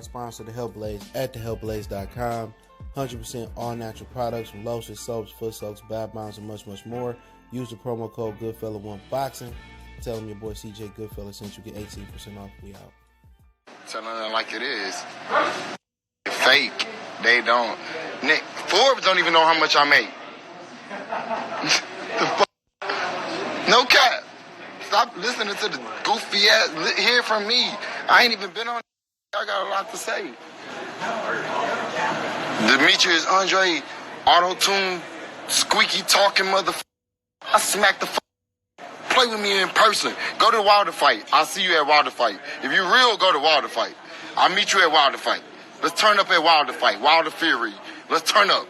sponsor, The Health Blaze, at thehealthblaze.com. 100% all natural products from lotions, soaps, foot soaks, bath bombs, and much, much more. Use the promo code Goodfella1Boxing. Tell them your boy CJ Goodfella sent you, get 18% off. We out. Telling them like it is. Fake. They don't. Nick, Forbes don't even know how much I make. The fuck? No cap. Stop listening to the goofy ass. Hear from me. I ain't even been on. I got a lot to say. Demetrius, Andrade, auto-tune, squeaky talking motherfucker. I smack the fuck. Play with me in person. Go to the Wilder fight. I'll see you at Wilder fight. If you real, go to Wilder fight. I'll meet you at Wilder fight. Let's turn up at Wilder fight. Wilder Fury. Let's turn up.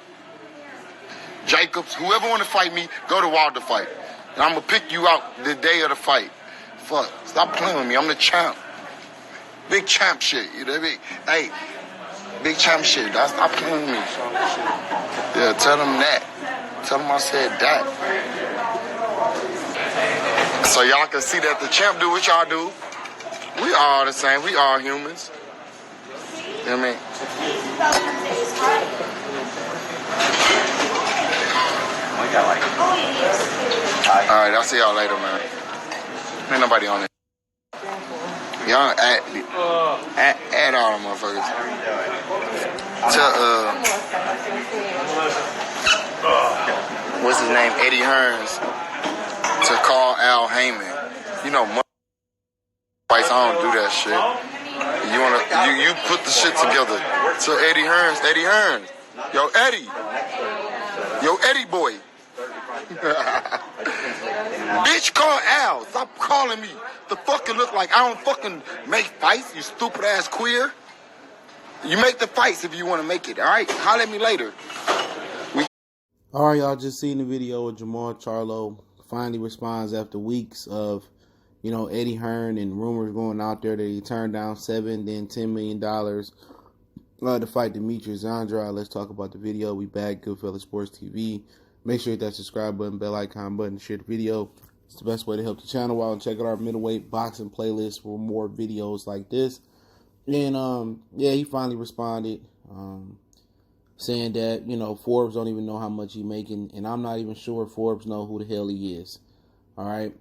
Jacobs, whoever want to fight me, go to Wilder fight. And I'm going to pick you out the day of the fight. Fuck. Stop playing with me. I'm the champ. Big champ shit. You know what I mean? Hey, big champ shit. Stop playing with me. Yeah, tell them that. Tell them I said that. So y'all can see that the champ do what y'all do. We all the same. We all humans. You know what I mean? Alright, I'll see y'all later, man. Ain't nobody on it. Y'all add all them motherfuckers. What's his name? Eddie Hearns. To call Al Heyman. You know, fights, I don't do that shit. You put the shit together. So Eddie Hearns. Yo, Eddie boy. Bitch, call Al. Stop calling me. The fucking look like I don't fucking make fights, you stupid ass queer. You make the fights if you want to make it, all right? Holler at me later. All right, y'all just seen the video of Jermall Charlo. Finally responds after weeks of, Eddie Hearn and rumors going out there that he turned down $7, then $10 million to fight Demetrius Andrade. Let's talk about the video. We back, Goodfella Sports TV. Make sure you hit that subscribe button, bell icon button, share the video. It's the best way to help the channel out. And check out our middleweight boxing playlist for more videos like this. And, he finally responded, saying that, Forbes don't even know how much he's making. And I'm not even sure Forbes know who the hell he is. All right.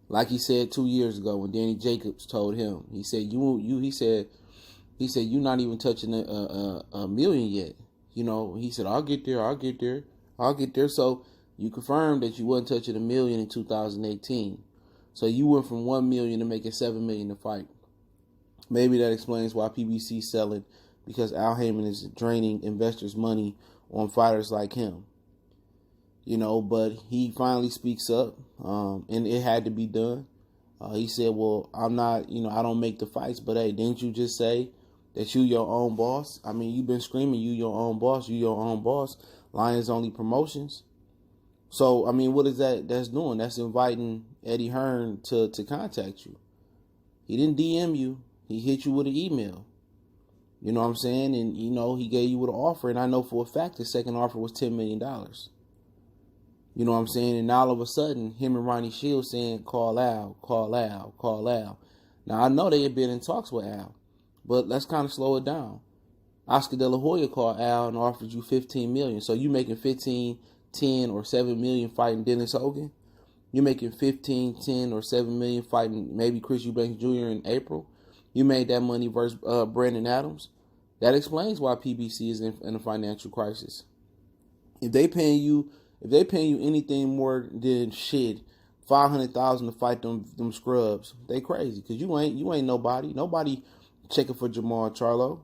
Like he said 2 years ago when Danny Jacobs told him, he said, he said, you're not even touching a million yet. He said, I'll get there. So you confirmed that you wasn't touching $1 million in 2018. So you went from $1 million to making $7 million to fight. Maybe that explains why PBC's selling, because Al Heyman is draining investors' money on fighters like him. But he finally speaks up, and it had to be done. He said, well, I'm not, I don't make the fights, but hey, didn't you just say that you your own boss? I mean, you've been screaming you your own boss, Lions Only Promotions. So, I mean, what is that's doing? That's inviting Eddie Hearn to contact you. He didn't DM you. He hit you with an email. You know what I'm saying? And, he gave you an offer. And I know for a fact the second offer was $10 million. You know what I'm saying? And all of a sudden, him and Ronnie Shields saying, call Al. Now, I know they had been in talks with Al. But let's kind of slow it down. Oscar De La Hoya called Al and offered you $15 million. So you making 15, 10, or $7 million fighting Dennis Hogan? You making 15, 10, or $7 million fighting maybe Chris Eubanks Jr. in April? You made that money versus Brandon Adams. That explains why PBC is in a financial crisis. If they paying you anything more than shit, $500,000 to fight them scrubs, they crazy. Cause you ain't nobody. Nobody checking for Jermall Charlo.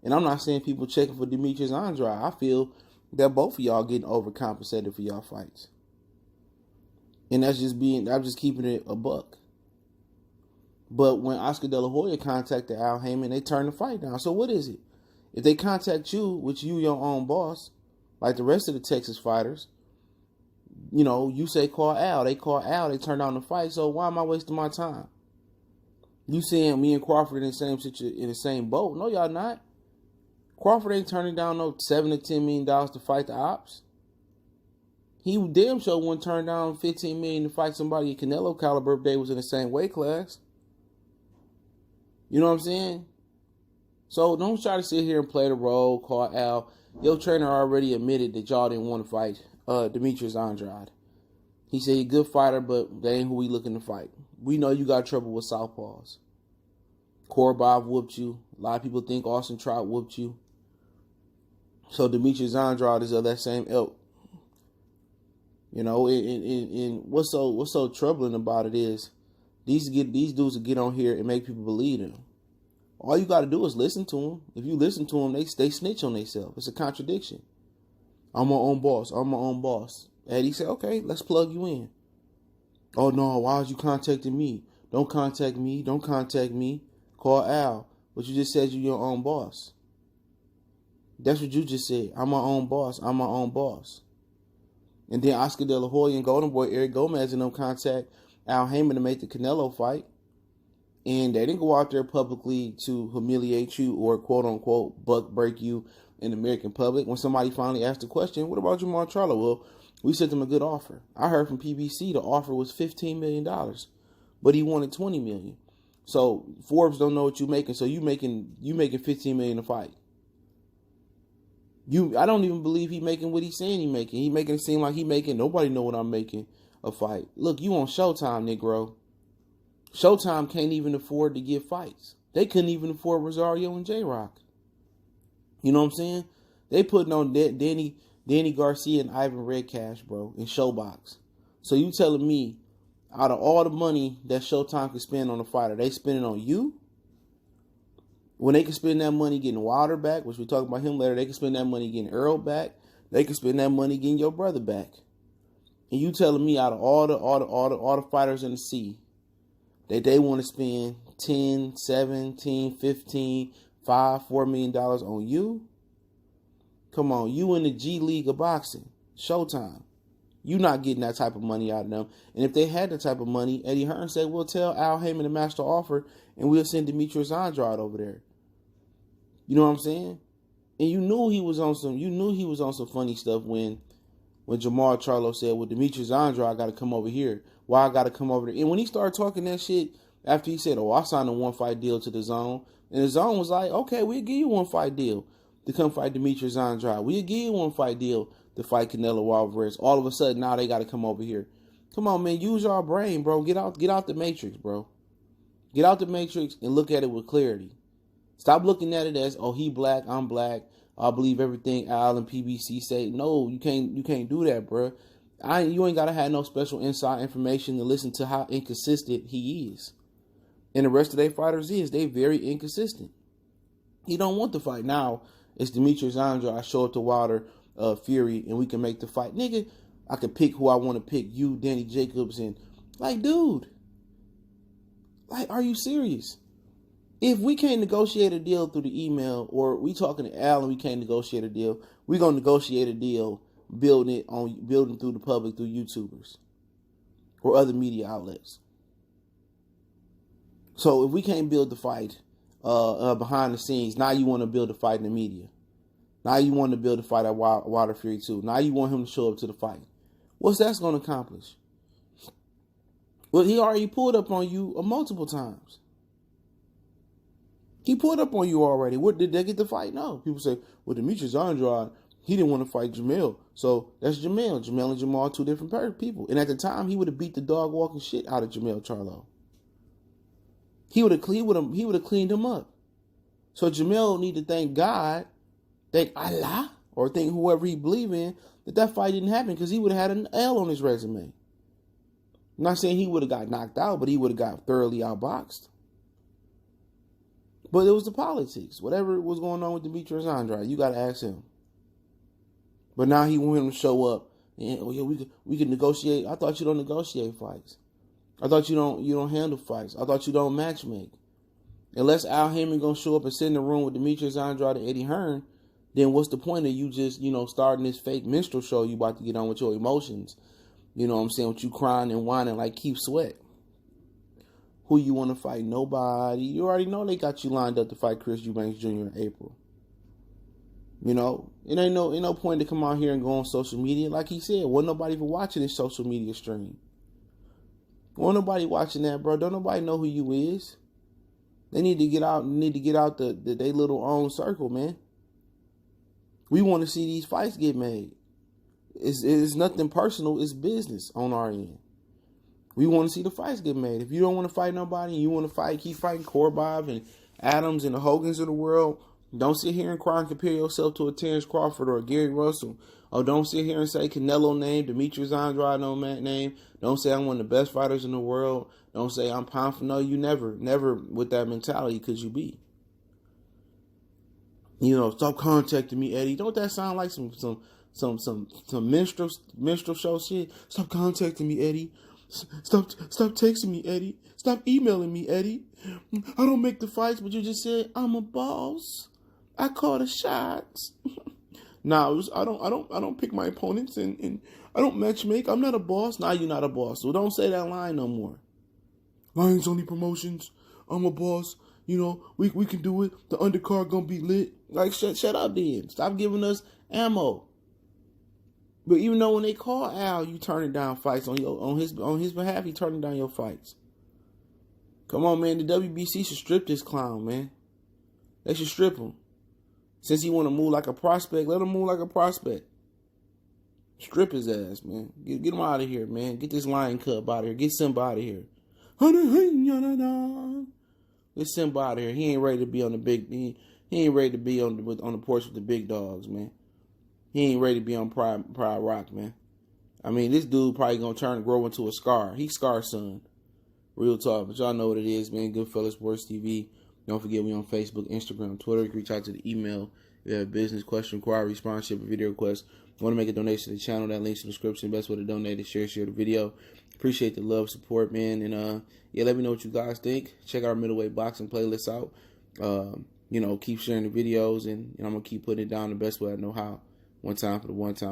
And I'm not saying people checking for Demetrius Andrade. I feel that both of y'all getting overcompensated for y'all fights. And I'm just keeping it a buck. But when Oscar De La Hoya contacted Al Heyman, they turned the fight down. So what is it? If they contact you, which you your own boss, like the rest of the Texas fighters, you say call Al. They call Al. They turn down the fight. So why am I wasting my time? You saying me and Crawford in the same boat? No, y'all not. Crawford ain't turning down no $7 to $10 million to fight the ops. He damn sure wouldn't turn down $15 million to fight somebody at Canelo caliber if they was in the same weight class. You know what I'm saying? So don't try to sit here and play the role, call Al. Your trainer already admitted that y'all didn't want to fight Demetrius Andrade. He said he's a good fighter, but they ain't who we looking to fight. We know you got trouble with southpaws. Korbov whooped you. A lot of people think Austin Trout whooped you. So Demetrius Andrade is of that same ilk. You know, and what's so troubling about it is these dudes will get on here and make people believe them. All you got to do is listen to them. If you listen to them, they snitch on themselves. It's a contradiction. I'm my own boss. I'm my own boss. Eddie said, okay, let's plug you in. Oh, no, why was you contacting me? Don't contact me. Don't contact me. Call Al. But you just said you're your own boss. That's what you just said. I'm my own boss. I'm my own boss. And then Oscar De La Hoya and Golden Boy Eric Gomez and them contact Al Heyman to make the Canelo fight. And they didn't go out there publicly to humiliate you or quote-unquote buck break you in the American public. When somebody finally asked the question, what about Jermall Charlo? Well, we sent him a good offer. I heard from PBC the offer was $15 million, but he wanted $20 million. So Forbes don't know what you're making, so you making $15 million a fight. I don't even believe he making what he's saying he making. He making it seem like he making, nobody know what I'm making a fight. Look, you on Showtime, Negro. Showtime can't even afford to give fights. They couldn't even afford Rosario and J-Rock. You know what I'm saying? They putting on Danny Garcia and Ivan Redcash, bro, in Showbox. So you telling me, out of all the money that Showtime can spend on a fighter, they spending on you? When they can spend that money getting Wilder back, which we talk about him later, they can spend that money getting Earl back. They can spend that money getting your brother back. And you telling me out of all the fighters in the sea, that they want to spend 10, 17, 15, $4 million on you? Come on, you in the G League of boxing, Showtime. You not getting that type of money out of them. And if they had that type of money, Eddie Hearn said, we'll tell Al Heyman to match the offer and we'll send Demetrius Andrade over there. You know what I'm saying? And you knew he was on some funny stuff when Jermall Charlo said, well, Demetrius Andrade got to come over here. Why I got to come over there? And when he started talking that shit, after he said, oh, I signed a one-fight deal to the DAZN, and the DAZN was like, okay, we'll give you a one-fight deal to come fight Demetrius Andrade. We'll give you a one-fight deal to fight Canelo Alvarez. All of a sudden, now they got to come over here. Come on, man, use your brain, bro. Get out the matrix, bro. Get out the matrix and look at it with clarity. Stop looking at it as, oh, he black, I'm black. I believe everything Al and PBC say. No, you can't do that, bro. You ain't gotta have no special inside information to listen to how inconsistent he is. And the rest of their fighters they very inconsistent. He don't want to fight. Now it's Demetrius Andrade. I show up to Wilder Fury and we can make the fight. Nigga, I can pick who I want to pick. You, Danny Jacobs, and like, dude. Like, are you serious? If we can't negotiate a deal through the email, or we talking to Al and we can't negotiate a deal, we're gonna negotiate a deal building through the public, through YouTubers or other media outlets. So if we can't build the fight behind the scenes, now you want to build a fight in the media. Now you want to build a fight at Wilder Fury 2. Now you want him to show up to the fight. What's that going to accomplish? Well, he already pulled up on you multiple times. He pulled up on you already. What, did they get the fight? No. People say, well, Demetrius Andrade, he didn't want to fight Jermall. So that's Jermall. Jermall and Jermall are two different people. And at the time, he would have beat the dog walking shit out of Jermall Charlo. He would have cleaned him up. So Jermall need to thank God, thank Allah, or thank whoever he believe in, that fight didn't happen, because he would have had an L on his resume. I'm not saying he would have got knocked out, but he would have got thoroughly outboxed. But it was the politics. Whatever was going on with Demetrius Andrade, you got to ask him. But now he want him to show up. And, oh yeah, we can negotiate. I thought you don't negotiate fights. I thought you don't handle fights. I thought you don't matchmake. Unless Al Heyman gonna show up and sit in the room with Demetrius Andrade and Eddie Hearn, then what's the point of you just, starting this fake minstrel show you about to get on with your emotions? You know what I'm saying? With you crying and whining like Keith Sweat. Who you want to fight? Nobody. You already know they got you lined up to fight Chris Eubanks Jr. in April. It ain't no point to come out here and go on social media. Like he said, wasn't nobody even watching his social media stream. Wasn't nobody watching that, bro. Don't nobody know who you is. They need to get out. Need to get out the they little own circle, man. We want to see these fights get made. It's nothing personal. It's business on our end. We want to see the fights get made. If you don't want to fight nobody and you want to fight, keep fighting Korbov and Adams and the Hogans of the world. Don't sit here and cry and compare yourself to a Terrence Crawford or a Gary Russell. Or don't sit here and say Canelo name, Demetrius Andrade name. Don't say I'm one of the best fighters in the world. Don't say I'm pound for no. You never with that mentality could you be. You know, stop contacting me, Eddie. Don't that sound like some minstrel show shit? Stop contacting me, Eddie. Stop texting me, Eddie. Stop emailing me, Eddie. I don't make the fights, but you just said I'm a boss. I call the shots. Nah, I don't pick my opponents and I don't matchmake. I'm not a boss. Nah, you're not a boss. So don't say that line no more. Lions Only Promotions. I'm a boss. You know, we can do it. The undercard gonna be lit. Like shut up then. Stop giving us ammo. But even though when they call Al, you turning down fights on his behalf, he turning down your fights. Come on, man. The WBC should strip this clown, man. They should strip him. Since he want to move like a prospect, let him move like a prospect. Strip his ass, man. Get him out of here, man. Get this lion cub out of here. Get Simba out of here. Get Simba out of here. He ain't ready to be on the big. He ain't ready to be on the porch with the big dogs, man. He ain't ready to be on Pride Rock, man. I mean, this dude probably gonna grow into a Scar. He's Scar's son. Real talk. But y'all know what it is, man. Goodfellas Sports TV. Don't forget we on Facebook, Instagram, Twitter. You can reach out to the email if you have a business question, inquiry, sponsorship, or video request. Want to make a donation to the channel? That link's in the description. Best way to donate is share the video. Appreciate the love, support, man. And yeah, let me know what you guys think. Check our middleweight boxing playlist out. You know, keep sharing the videos, and I'm gonna keep putting it down the best way I know how. One time for the one time.